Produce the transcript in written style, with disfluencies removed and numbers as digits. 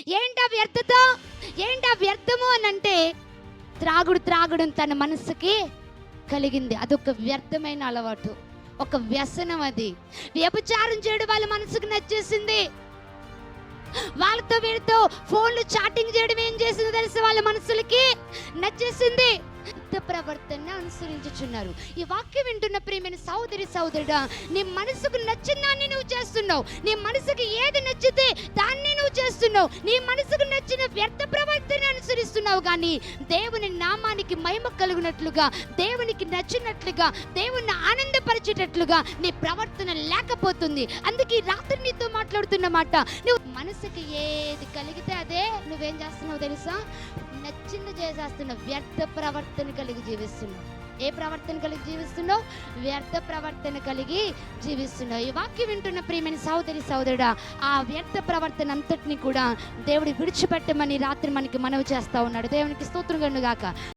ఏంటా వ్యర్థత, ఏంటా వ్యర్థము అని అంటే త్రాగుడు తన మనసుకి కలిగింది. అదొక వ్యర్థమైన అలవాటు, ఒక వ్యసనం. అది వ్యభిచారం చేయడం వాళ్ళ మనసుకు నచ్చేసింది. వాళ్ళతో వీళ్ళతో ఫోన్లు చాటింగ్ చేయడం ఏం చేసిందో తెలుసు, వాళ్ళ మనసులకి నచ్చేసింది. ప్రవర్తన అనుసరించుచున్నారు. ఈ వాక్యం వింటున్న ప్రియమైన సహోదరి సహోదరుడా, నీ మనసుకు నచ్చిన దాన్ని నువ్వు చేస్తున్నావు. నీ మనసుకు ఏది నచ్చితే దాన్ని నువ్వు చేస్తున్నావు. నీ మనసుకు నచ్చిన వ్యర్థ ప్రవర్తన అనుసరిస్తున్నావు. కానీ దేవుని నామానికి మహిమ కలుగునట్లుగా, దేవునికి నచ్చినట్లుగా, దేవుణ్ణి ఆనందపరిచేటట్లుగా నీ ప్రవర్తన లేకపోతుంది. అందుకే ఈ రాత్రి నీతో మాట్లాడుతున్న మాట, నువ్వు మనసుకి ఏది కలిగితే అదే నువ్వేం చేస్తున్నావు తెలుసా? నచ్చింది చేసేస్తున్నావు. వ్యర్థ ప్రవర్తన కలిగి జీవిస్తున్నావు. ఏ ప్రవర్తన కలిగి జీవిస్తున్నావు? వ్యర్థ ప్రవర్తన కలిగి జీవిస్తున్నావు. ఈ వాక్యం వింటున్న ప్రియమైన సహోదరి సహోదరుడా, ఆ వ్యర్థ ప్రవర్తన అంతటిని కూడా దేవుడు విడిచిపెట్టమని రాత్రి మనకి మనవి చేస్తా ఉన్నాడు. దేవునికి స్తోత్రం కలుగును గాక.